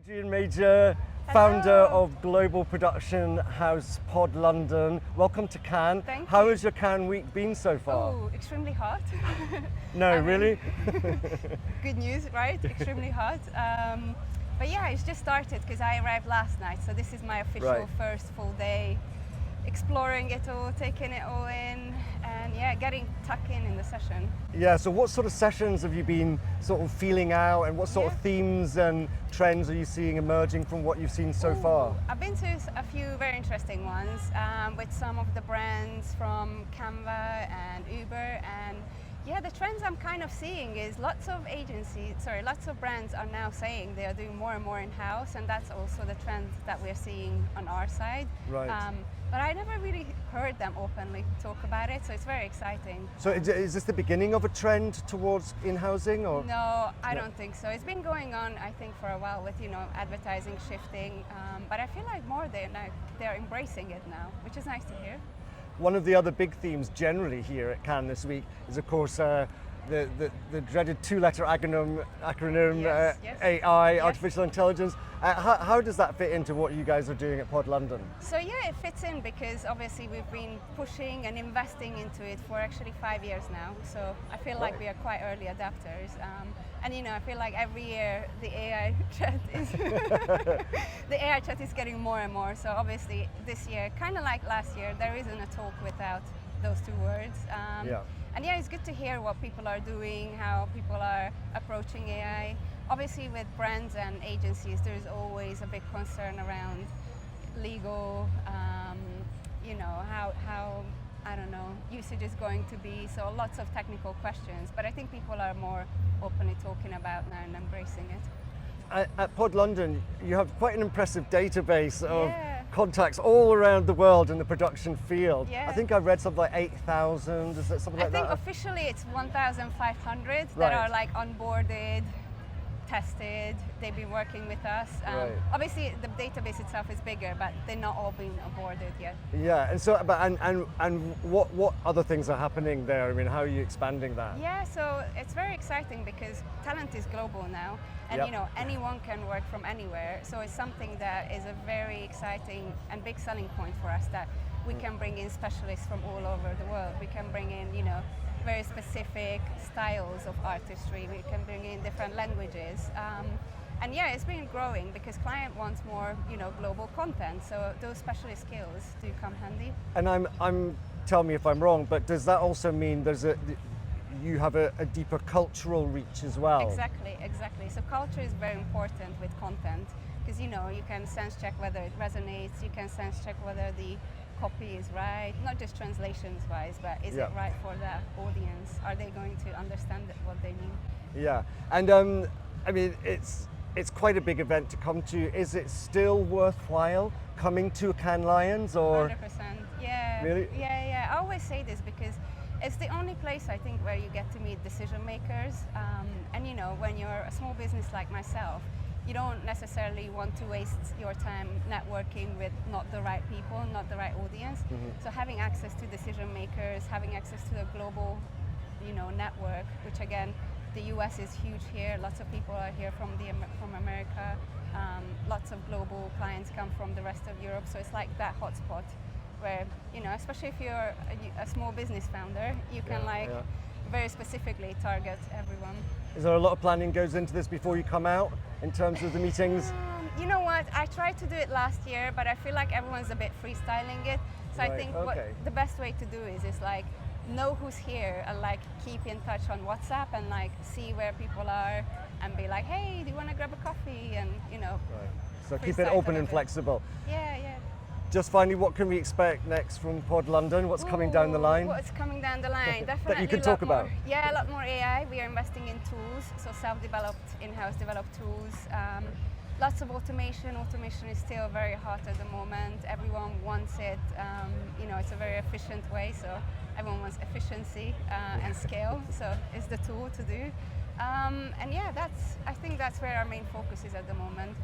Adrienn Major, founder of global production house Pod London. Welcome to Cannes. Thank How you. has your Cannes week been so far? Oh, extremely hot. No, really? Good news, right? Extremely hot. But yeah, it's just started because I arrived last night, so this is my official first full day exploring it all, taking it all in, and yeah, getting tucked in the session. Yeah, so what sort of sessions have you been sort of feeling out, and what sort of themes and trends are you seeing emerging from what you've seen so far? I've been to a few very interesting ones with some of the brands from Canva and Uber, and yeah, the trends I'm kind of seeing is lots of brands are now saying they are doing more and more in-house, and that's also the trend that we're seeing on our side. Right. But I never really heard them openly talk about it, so it's very exciting. So is this the beginning of a trend towards in-housing, or? No, I don't think so. It's been going on, I think, for a while with advertising shifting, but I feel like more they're embracing it now, which is nice to hear. One of the other big themes generally here at Cannes this week is, of course, the dreaded two-letter acronym Yes. AI, Yes. artificial intelligence. How does that fit into what you guys are doing at Pod London? So yeah, it fits in because obviously we've been pushing and investing into it for actually 5 years now. So I feel like we are quite early adapters. And I feel like every year the AI chat is getting more and more. So obviously this year, kind of like last year, there isn't a talk without those two words. And yeah, it's good to hear what people are doing, how people are approaching AI. Obviously with brands and agencies, there's always a big concern around legal, how I don't know, usage is going to be, so lots of technical questions, but I think people are more openly talking about now and embracing it. At Pod London, you have quite an impressive database of contacts all around the world in the production field. Yeah. I think I've read something like 8,000, is that something like that? I think officially it's 1,500 that are like onboarded, tested, they've been working with us. Obviously the database itself is bigger, but they're not all been onboarded yet. Yeah, and so, and what other things are happening there? I mean, how are you expanding that? Yeah, so it's very exciting because talent is global now, and anyone can work from anywhere. So it's something that is a very exciting and big selling point for us, that we can bring in specialists from all over the world. We can bring in, very specific styles of artistry. We can bring in different languages. And yeah, it's been growing because client wants more, global content. So those specialist skills do come handy. And tell me if I'm wrong, but does that also mean you have a deeper cultural reach as well? Exactly. So culture is very important with content because, you can sense check whether it resonates. You can sense check whether the copy is right, not just translations wise, but is it right for the audience? Are they going to understand what they mean? Yeah, and I mean, it's quite a big event to come to. Is it still worthwhile coming to Cannes Lions, or? 100%, yeah. Really? Yeah. I always say this because it's the only place I think where you get to meet decision makers. And when you're a small business like myself, you don't necessarily want to waste your time networking with not the right people, not the right audience. So having access to decision makers, having access to a global, network, which again, the US is huge here. Lots of people are here from America. Lots of global clients come from the rest of Europe. So it's like that hotspot where, especially if you're a small business founder, you can very specifically target everyone. Is there a lot of planning goes into this before you come out in terms of the meetings? You know what? I tried to do it last year, but I feel like everyone's a bit freestyling it. So I think what the best way to do is like know who's here and like keep in touch on WhatsApp and like see where people are and be like, hey, do you want to grab a coffee? And So keep it open and flexible. Yeah. Just finally, what can we expect next from Pod London? What's coming down the line? What's coming down the line? Definitely that you can talk about. Yeah, a lot more AI. We are investing in tools, so self-developed, in-house developed tools. Lots of automation. Automation is still very hot at the moment. Everyone wants it. It's a very efficient way, so everyone wants efficiency and scale. So it's the tool to do. And yeah, I think that's where our main focus is at the moment.